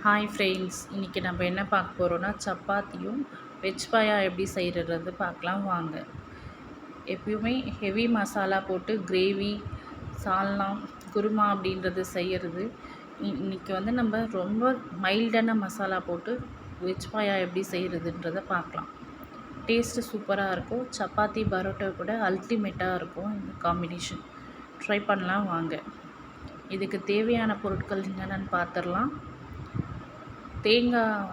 Hi friends, இன்றைக்கி நம்ம என்ன பார்க்க போகிறோன்னா சப்பாத்தியும் வெஜ் பாயா எப்படி செய்கிறது பார்க்கலாம் வாங்க. எப்பயுமே ஹெவி மசாலா போட்டு கிரேவி, சால்னா, குருமா அப்படின்றது செய்கிறது. இன்றைக்கி நம்ம ரொம்ப மைல்டான மசாலா போட்டு வெஜ் பாயா எப்படி செய்கிறதுன்றதை பார்க்கலாம். டேஸ்ட்டு சூப்பராக இருக்கும். சப்பாத்தி பரோட்டா கூட அல்டிமேட்டாக இருக்கும் இந்த காம்பினேஷன். ட்ரை பண்ணலாம் வாங்க. இதுக்கு தேவையான பொருட்கள் என்னென்னு பார்த்துடலாம். தேங்காய்,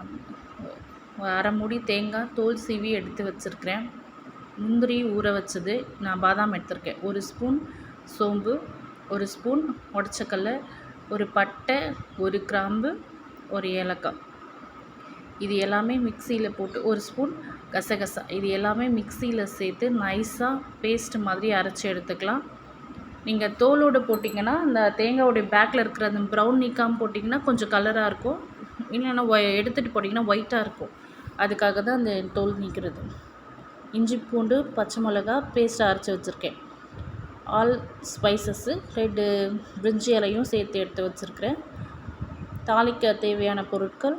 அரை மூடி தேங்காய் தோல் சீவி எடுத்து வச்சுருக்கிறேன். முந்திரி ஊற வச்சது, நான் பாதாம் எடுத்திருக்கேன். 1 ஸ்பூன் சோம்பு, 1 ஸ்பூன் உடச்சக்கல்ல, ஒரு பட்டை, 1 கிராம்பு, 1 ஏலக்காய். இது எல்லாமே மிக்சியில் போட்டு 1 ஸ்பூன் கசகசா, இது எல்லாமே மிக்சியில் சேர்த்து நைஸாக பேஸ்ட் மாதிரி அரைச்சி எடுத்துக்கலாம். நீங்கள் தோலோடு போட்டிங்கன்னா அந்த தேங்காயோடைய பேக்கில் இருக்கிற அந்த ப்ரௌன் நீக்காமல் போட்டிங்கன்னா கொஞ்சம் கலராக இருக்கும். இல்லைன்னா எடுத்துகிட்டு போட்டிங்கன்னா ஒயிட்டாக இருக்கும். அதுக்காக தான் அந்த தோல் நீக்கிறது. இஞ்சி பூண்டு பச்சை மிளகா பேஸ்ட் அரைச்சி வச்சுருக்கேன். ஆல் ஸ்பைசஸ்ஸு 2 பிரிஞ்சி இலையும் சேர்த்து எடுத்து வச்சுருக்கிறேன். தாளிக்க தேவையான பொருட்கள்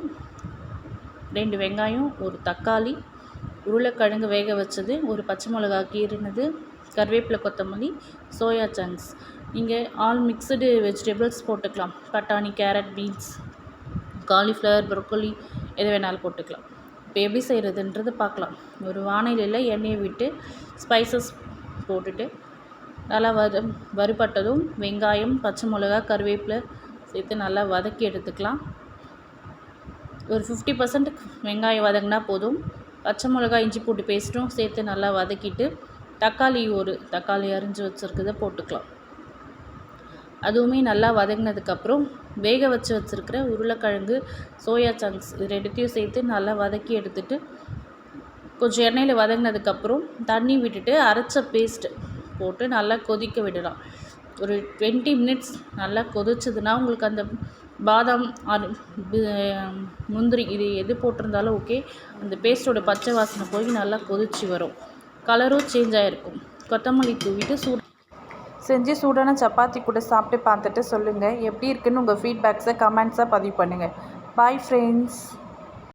2 வெங்காயம், 1 தக்காளி, உருளைக்கிழங்கு வேக வச்சது, 1 பச்சை மிளகா கீறினது, கருவேப்பிலை, கொத்தமல்லி, சோயா சங்க்ஸ். நீங்கள் ஆல் மிக்சடு வெஜிடபிள்ஸ் போட்டுக்கலாம். பட்டாணி, கேரட், பீன்ஸ், காலிஃப்ளவர், ப்ரொக்கோலி எது வேணாலும் போட்டுக்கலாம். இப்போ எப்படி செய்கிறதுன்றது பார்க்கலாம். ஒரு வானிலையில் எண்ணெயை விட்டு ஸ்பைசஸ் போட்டுட்டு நல்லா வறுபட்டதும் வெங்காயம், பச்சை மிளகா, கருவேப்பிலை சேர்த்து நல்லா வதக்கி எடுத்துக்கலாம். ஒரு 50% வெங்காயம் வதங்கினா போதும். பச்சை மிளகா, இஞ்சி பூண்டு பேஸ்ட்டும் சேர்த்து நல்லா வதக்கிட்டு ஒரு தக்காளி அரிஞ்சு வச்சுருக்கிறத போட்டுக்கலாம். அதுவுமே நல்லா வதங்கினதுக்கப்புறம் வேக வச்சுருக்கிற உருளைக்கிழங்கு, சோயா சங்க்ஸ் இது 2த்தையும் சேர்த்து நல்லா வதக்கி எடுத்துகிட்டு கொஞ்சம் எண்ணெயில் வதங்கினதுக்கப்புறம் தண்ணி விட்டுட்டு அரைச்ச பேஸ்ட்டு போட்டு நல்லா கொதிக்க விடலாம். ஒரு 20 மினிட்ஸ் நல்லா கொதிச்சதுன்னா உங்களுக்கு அந்த பாதாம், முந்திரி இது எது போட்டிருந்தாலும் ஓகே, அந்த பேஸ்ட்டோட பச்சை வாசனை போய் நல்லா கொதிச்சு வரும். கலரும் சேஞ்ச் ஆகிருக்கும். கொத்தமல்லி தூவிட்டு செஞ்சு சூடான சப்பாத்தி கூட சாப்பிட்டு பார்த்துட்டு சொல்லுங்கள் எப்படி இருக்குன்னு. உங்கள் ஃபீட்பேக்ஸை கமெண்ட்ஸாக பதிவு பண்ணுங்கள். Bye friends.